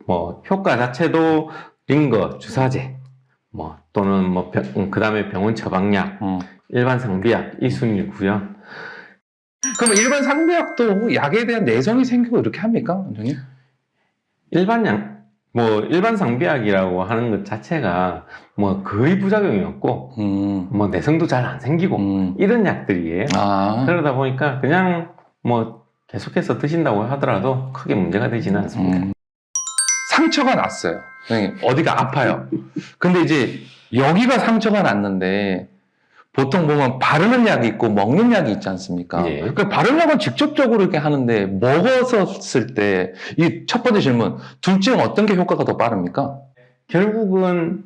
B: 뭐 효과 자체도 링거 주사제 뭐 또는 뭐 그다음에 병원 처방약, 일반 상비약 이 순이고요.
A: 그럼 일반 상비약도 약에 대한 내성이 생기고 이렇게 합니까, 원장님?
B: 일반 상비약이라고 하는 것 자체가 뭐 거의 부작용이 없고, 뭐 내성도 잘 안 생기고, 이런 약들이에요. 그러다 보니까 그냥 뭐 계속해서 드신다고 하더라도 크게 문제가 되지는 않습니다.
A: 상처가 났어요. 선생님, 어디가 아파요. 근데 이제 여기가 상처가 났는데, 보통 보면 바르는 약이 있고 먹는 약이 있지 않습니까?
B: 예.
A: 그 바르는 약은 직접적으로 이렇게 하는데 먹었을 때 이 첫 번째 질문, 둘 중 어떤 게 효과가 더 빠릅니까?
B: 결국은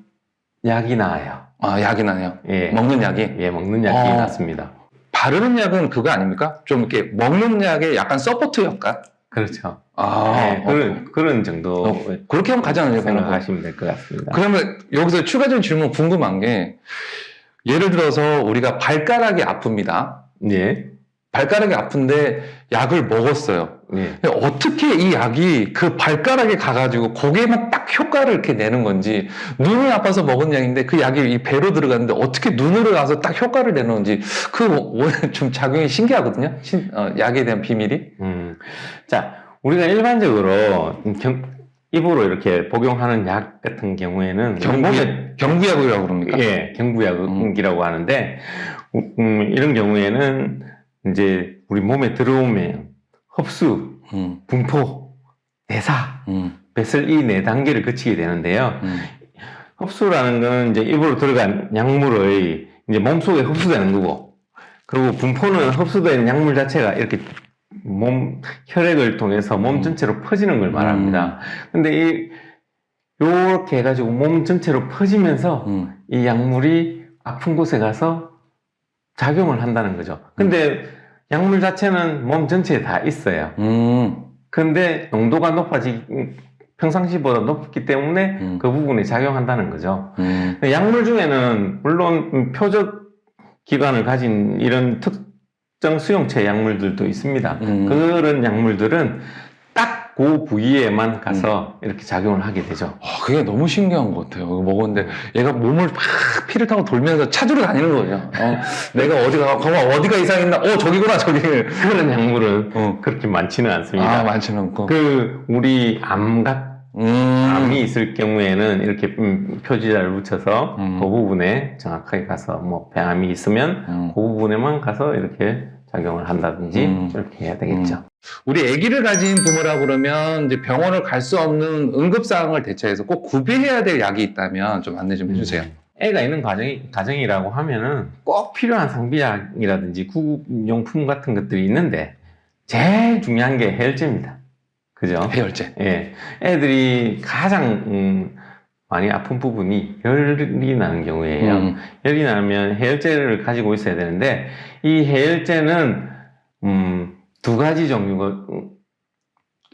B: 약이 나아요.
A: 약이 나네요.
B: 예.
A: 먹는 약이.
B: 예, 먹는 약이 낫습니다.
A: 바르는 약은 그거 아닙니까? 좀 이렇게 먹는 약의 약간 서포트 역할?
B: 그렇죠.
A: 네,
B: 그런 정도
A: 그렇게 하면 가장
B: 생각하시면 될 것 같습니다.
A: 그러면 여기서 추가적인 질문 궁금한 게, 예를 들어서 우리가 발가락이 아픕니다.
B: 예.
A: 발가락이 아픈데 약을 먹었어요.
B: 예.
A: 어떻게 이 약이 그 발가락에 가가지고 거기에만 딱 효과를 이렇게 내는 건지, 눈이 아파서 먹은 약인데 그 약이 이 배로 들어갔는데 어떻게 눈으로 가서 딱 효과를 내는 건지, 좀 작용이 신기하거든요. 약에 대한 비밀이.
B: 자, 우리가 일반적으로 입으로 이렇게 복용하는 약 같은 경우에는
A: 경구약이라고 그럽니까?
B: 예, 경구약이라고 하는데, 이런 경우에는 이제 우리 몸에 들어오면 흡수, 분포, 대사, 배설 이 네 단계를 거치게 되는데요. 흡수라는 거는 이제 입으로 들어간 약물의 이제 몸속에 흡수되는 거고, 그리고 분포는 흡수된 약물 자체가 이렇게 혈액을 통해서 몸 전체로 퍼지는 걸 말합니다. 근데 요렇게 해가지고 몸 전체로 퍼지면서 이 약물이 아픈 곳에 가서 작용을 한다는 거죠. 근데 약물 자체는 몸 전체에 다 있어요. 근데 농도가 평상시보다 높기 때문에 그 부분에 작용한다는 거죠. 약물 중에는 물론 표적 기관을 가진 이런 특정 수용체 약물들도 있습니다. 그런 약물들은 딱 그 부위에만 가서 이렇게 작용을 하게 되죠.
A: 그게 너무 신기한 것 같아요. 이거 먹었는데 얘가 몸을 막 피를 타고 돌면서 찾으러 다니는 거죠. 내가 어디가 이상했나? 저기구나, 저기.
B: 그런 약물은 그렇게 많지는 않습니다.
A: 많지는 않고.
B: 우리 암이 있을 경우에는 이렇게 표지자를 붙여서 그 부분에 정확하게 가서 뭐 폐암이 있으면 그 부분에만 가서 이렇게 작용을 한다든지 이렇게 해야 되겠죠.
A: 우리 아기를 가진 부모라 그러면 이제 병원을 갈 수 없는 응급사항을 대처해서 꼭 구비해야 될 약이 있다면 좀 안내 좀 해주세요.
B: 애가 있는 가정이라고 하면은 꼭 필요한 상비약이라든지 구급용품 같은 것들이 있는데, 제일 중요한 게 해열제입니다. 그죠?
A: 해열제.
B: 예. 애들이 가장 많이 아픈 부분이 열이 나는 경우에요. 열이 나면 해열제를 가지고 있어야 되는데, 이 해열제는 두 가지 종류가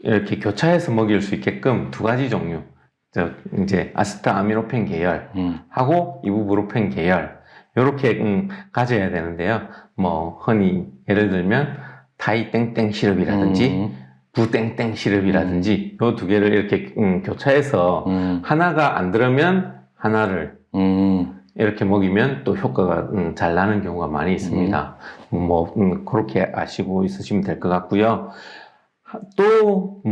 B: 이렇게 교차해서 먹일 수 있게끔 두 가지 종류, 이제 아세트아미노펜 계열하고 이부브로펜 계열, 이렇게 가져야 되는데요. 뭐 흔히 예를 들면 타이땡땡 시럽이라든지 부땡땡 시럽이라든지 이 두 개를 이렇게 교차해서 하나가 안 들으면 하나를 이렇게 먹이면 또 효과가 잘 나는 경우가 많이 있습니다. 그렇게 아시고 있으시면 될 것 같고요. 또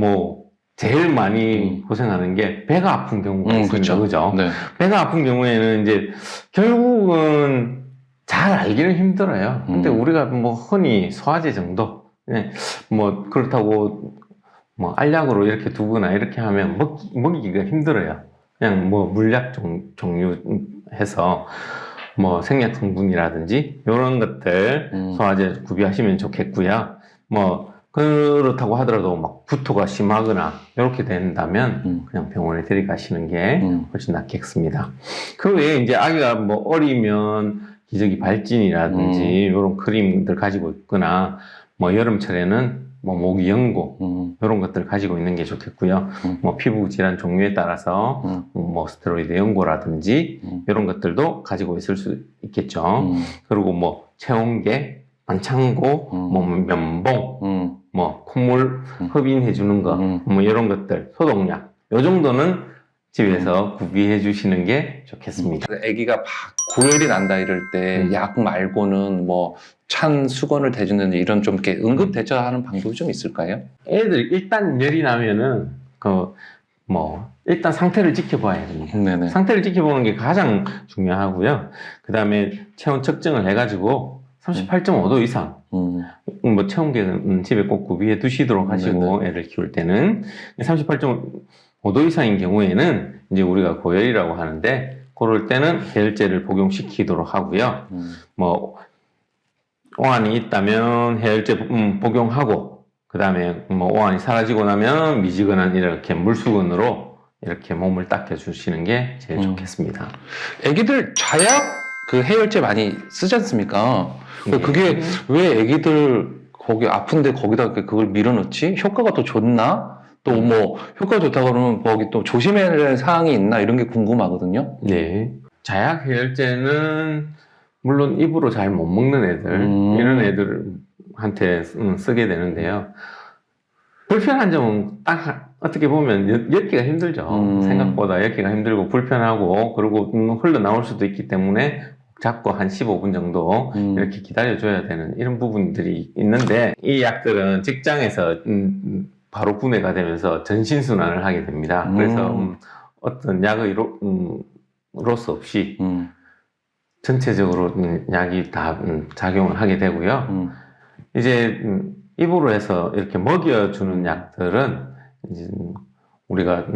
B: 제일 많이 고생하는 게 배가 아픈 경우가 있습니다. 그죠? 네. 배가 아픈 경우에는 이제 결국은 잘 알기는 힘들어요. 근데 우리가 흔히 소화제 정도, 그렇다고 알약으로 이렇게 두거나 이렇게 하면 먹이기가 힘들어요. 그냥 물약 종류 해서 생약 성분이라든지 이런 것들 소화제 구비하시면 좋겠고요. 그렇다고 하더라도 구토가 심하거나 이렇게 된다면 그냥 병원에 데려가시는 게 훨씬 낫겠습니다. 그 외에 이제 아기가 어리면 기저귀 발진이라든지 이런 크림들 가지고 있거나 여름철에는 모기 연고 이런 것들 가지고 있는 게 좋겠고요. 피부 질환 종류에 따라서 스테로이드 연고라든지 이런 것들도 가지고 있을 수 있겠죠. 그리고 체온계, 안창고, 면봉, 콧물 흡인해 주는 거, 이런 것들, 소독약. 요 정도는 집에서 구비해 주시는 게 좋겠습니다.
A: 아기가 막 고열이 난다 이럴 때 약 말고는 뭐 찬 수건을 대주는 이런 좀 이렇게 응급 대처하는 방법이 좀 있을까요?
B: 애들 일단 열이 나면은 일단 상태를 지켜봐야 됩니다.
A: 네네.
B: 상태를 지켜보는 게 가장 중요하고요. 그 다음에 체온 측정을 해가지고 38.5도 이상, 체온계는 집에 꼭 구비해 두시도록 하시고, 애를 키울 때는 38.5도 이상인 경우에는 이제 우리가 고열이라고 하는데, 그럴 때는 해열제를 복용시키도록 하고요. 오한이 있다면 해열제 복용하고, 그 다음에 오한이 사라지고 나면 미지근한 이렇게 물수건으로 이렇게 몸을 닦여주시는 게 제일 좋겠습니다.
A: 애기들 자약 그 해열제 많이 쓰지 않습니까?
B: 네.
A: 그게 왜 애기들 거기 아픈데 거기다 그걸 밀어넣지? 효과가 더 좋나? 또 뭐 효과가 좋다 그러면 거기 또 조심해야 할 사항이 있나? 이런 게 궁금하거든요.
B: 네. 자약 해열제는 물론 입으로 잘 못 먹는 애들, 이런 애들한테 쓰게 되는데요. 불편한 점은 딱 어떻게 보면 엮기가 힘들죠. 생각보다 엮기가 힘들고 불편하고, 그리고 흘러나올 수도 있기 때문에 잡고 한 15분 정도 이렇게 기다려줘야 되는 이런 부분들이 있는데, 이 약들은 직장에서 바로 분해가 되면서 전신순환을 하게 됩니다. 그래서 어떤 약의 로스 없이 전체적으로 약이 다 작용을 하게 되고요. 이제 입으로 해서 이렇게 먹여주는 약들은 이제 우리가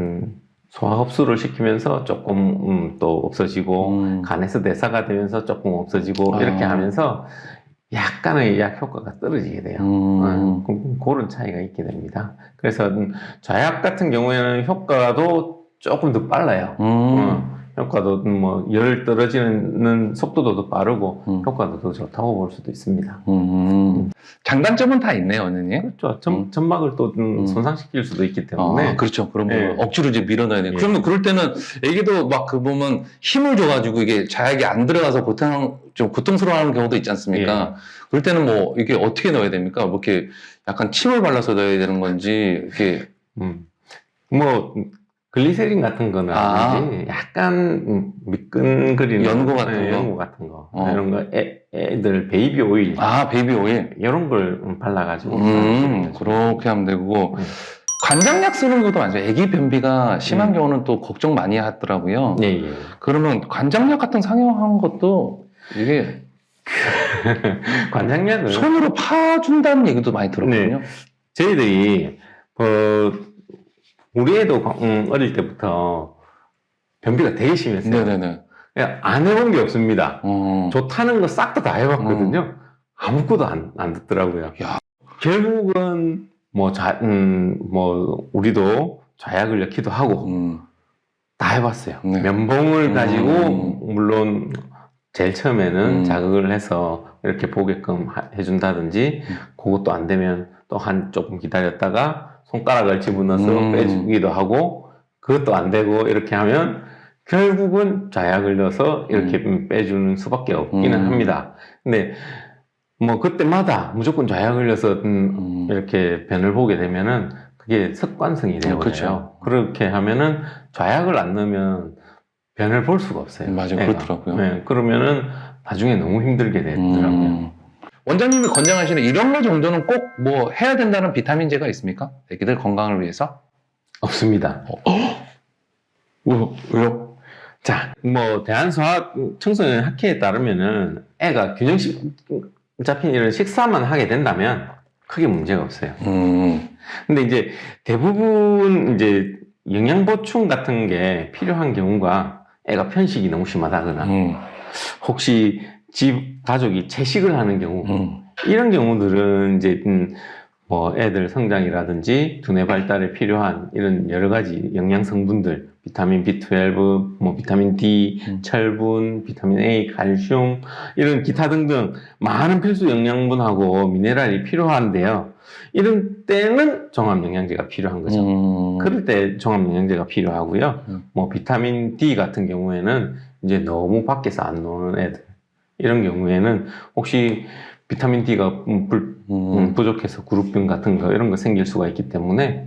B: 소화 흡수를 시키면서 조금 또 없어지고 간에서 대사가 되면서 조금 없어지고 이렇게 하면서 약간의 약 효과가 떨어지게 돼요. 그런 차이가 있게 됩니다. 그래서 좌약 같은 경우에는 효과도 조금 더 빨라요. 효과도 열 떨어지는 속도도 더 빠르고 효과도 더 좋다고 볼 수도 있습니다.
A: 장단점은 다 있네요, 원장님.
B: 그렇죠. 점막을 또 손상시킬 수도 있기 때문에.
A: 그렇죠. 그런 거 억지로 이제 밀어넣어야 돼요. 그러면 그럴 때는 애기도 막 그 보면 힘을 줘가지고 이게 자약이 안 들어가서 좀 고통스러워하는 경우도 있지 않습니까? 그럴 때는 뭐 이게 어떻게 넣어야 됩니까? 뭐 이렇게 약간 침을 발라서 넣어야 되는 건지 이렇게
B: 글리세린 같은 거는 아니지, 약간 미끈거리는
A: 연고 같은 거?
B: 연고 같은 거. 이런 거, 애들 베이비 오일.
A: 베이비 오일.
B: 이런 걸 발라가지고.
A: 그렇게 하면 되고. 관장약 쓰는 것도 많죠. 애기 변비가 심한 경우는 또 걱정 많이 하더라고요. 그러면 관장약 같은 상용한 것도 이게
B: 관장약은
A: 손으로 파준다는 얘기도 많이 들었거든요.
B: 저희들이 우리 애도 어릴 때부터 변비가 되게 심했어요.
A: 네네네.
B: 안 해본 게 없습니다. 좋다는 거 싹 다 해봤거든요. 아무것도 안 듣더라고요. 결국은 우리도 좌약을 넣기도 하고 다 해봤어요. 면봉을 가지고 물론 제일 처음에는 자극을 해서 이렇게 보게끔 해준다든지, 그것도 안 되면 또 조금 기다렸다가 손가락을 집어넣어서 빼주기도 하고, 그것도 안 되고 이렇게 하면 결국은 좌약을 넣어서 이렇게 빼주는 수밖에 없기는 합니다. 근데 그때마다 무조건 좌약을 넣어서 이렇게 변을 보게 되면은 그게 습관성이 되어요.
A: 그렇죠.
B: 그렇게 하면은 좌약을 안 넣으면 변을 볼 수가 없어요.
A: 맞아요. 그렇더라고요.
B: 그러면은 나중에 너무 힘들게 되더라고요.
A: 원장님이 권장하시는 이런 거 정도는 꼭 뭐 해야 된다는 비타민제가 있습니까? 애기들 건강을 위해서?
B: 없습니다.
A: 왜요?
B: 자, 대한소아 청소년 학회에 따르면은 애가 균형식 잡힌 이런 식사만 하게 된다면 크게 문제가 없어요. 근데 이제 대부분 이제 영양 보충 같은 게 필요한 경우가 애가 편식이 너무 심하다거나 혹시 집 가족이 채식을 하는 경우, 이런 경우들은 이제 애들 성장이라든지 두뇌 발달에 필요한 이런 여러 가지 영양 성분들, 비타민 B12, 비타민 D, 철분, 비타민 A, 칼슘, 이런 기타 등등 많은 필수 영양분하고 미네랄이 필요한데요. 이런 때는 종합영양제가 필요한 거죠. 그럴 때 종합영양제가 필요하고요. 비타민 D 같은 경우에는 이제 너무 밖에서 안 노는 애들, 이런 경우에는 혹시 비타민 D가 부족해서 그룹병 같은 거 이런 거 생길 수가 있기 때문에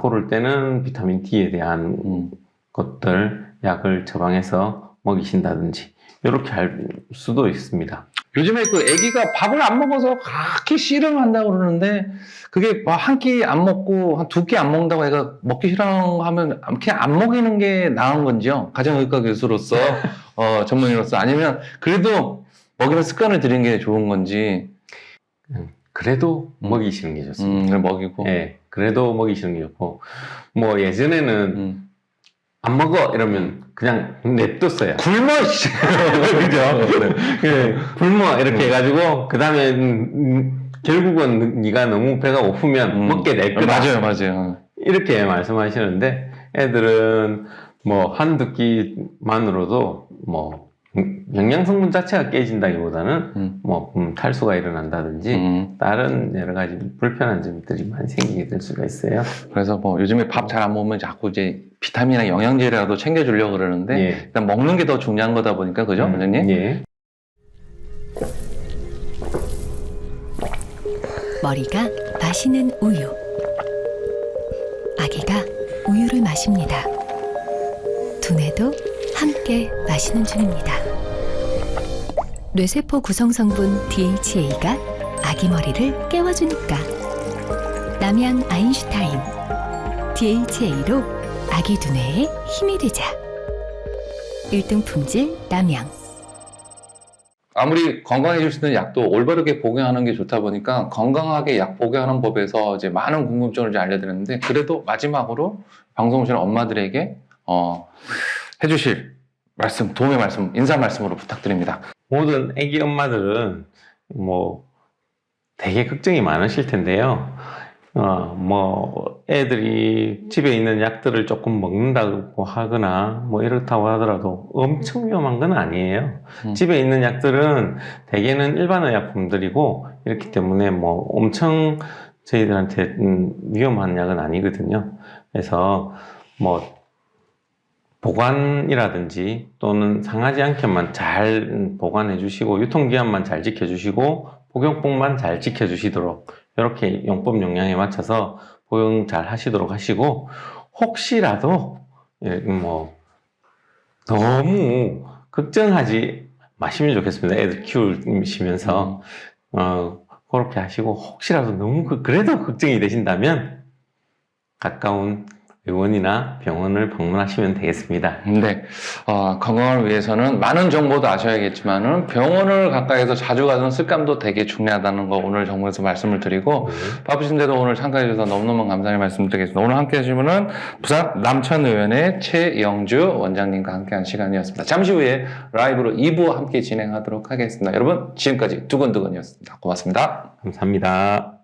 B: 그럴 때는 비타민 D에 대한 것들 약을 처방해서 먹이신다든지 이렇게 할 수도 있습니다.
A: 요즘에 그 아기가 밥을 안 먹어서 그렇게 씨름을 한다고 그러는데 그게 한 끼 안 먹고 한 두 끼 안 먹는다고 애가 먹기 싫어하면 그냥 안 먹이는 게 나은 건지요? 가정의과 교수로서 전문의로서 아니면 그래도 먹이는 습관을 들이는 게 좋은 건지
B: 그래도 먹이시는 게 좋습니다.
A: 그래 먹이고
B: 예, 그래도 먹이시는 게 좋고 뭐 예전에는 안 먹어 이러면 그냥 냅뒀어요.
A: 굶어 씨.
B: 그죠? 예, 굶어 이렇게 해가지고 그 다음에 결국은 네가 너무 배가 고프면 먹게 될 거다.
A: 맞아요.
B: 이렇게 말씀하시는데 애들은 뭐 한두 끼만으로도 뭐 영양성분 자체가 깨진다기보다는 뭐 탈수가 일어난다든지 다른 여러 가지 불편한 점들이 많이 생기게 될 수가 있어요.
A: 그래서 뭐 요즘에 밥 잘 안 먹으면 자꾸 이제 비타민이나 영양제라도 챙겨주려고 그러는데
B: 예.
A: 일단 먹는 게 더 중요한 거다 보니까 그죠, 원장님?
B: 예.
C: 머리가 마시는 우유. 아기가 우유를 마십니다. 두뇌도 함께 마시는 중입니다. 뇌세포 구성 성분 DHA가 아기 머리를 깨워주니까. 남양 아인슈타인. DHA로 아기 두뇌에 힘이 되자. 1등 품질 남양.
A: 아무리 건강해질 수 있는 약도 올바르게 복용하는 게 좋다 보니까 건강하게 약 복용하는 법에서 이제 많은 궁금증을 이제 알려드렸는데 그래도 마지막으로 방송 오시는 엄마들에게 해주실 말씀, 도움의 말씀, 인사 말씀으로 부탁드립니다.
B: 모든 애기 엄마들은 뭐 되게 걱정이 많으실 텐데요. 뭐 애들이 집에 있는 약들을 조금 먹는다고 하거나 뭐 이렇다고 하더라도 엄청 위험한 건 아니에요. 집에 있는 약들은 대개는 일반 의약품들이고 이렇기 때문에 뭐 엄청 저희들한테 위험한 약은 아니거든요. 그래서 뭐 보관이라든지 또는 상하지 않게만 잘 보관해 주시고 유통기한만 잘 지켜 주시고 복용법만 잘 지켜 주시도록 이렇게 용법 용량에 맞춰서 복용 잘 하시도록 하시고 혹시라도 뭐 너무 걱정하지 마시면 좋겠습니다. 애들 키우시면서 그렇게 하시고 혹시라도 너무 그래도 걱정이 되신다면 가까운 의원이나 병원을 방문하시면 되겠습니다.
A: 네, 건강을 위해서는 많은 정보도 아셔야겠지만은 병원을 가까이서 자주 가는 습관도 되게 중요하다는 거 오늘 정부에서 말씀을 드리고 바쁘신데도 오늘 참가해 주셔서 너무너무 감사의 말씀드리겠습니다. 오늘 함께 해주신 분은 부산 남천의원의 최영주 원장님과 함께한 시간이었습니다. 잠시 후에 라이브로 2부 함께 진행하도록 하겠습니다. 여러분 지금까지 두근두근이었습니다. 고맙습니다.
B: 감사합니다.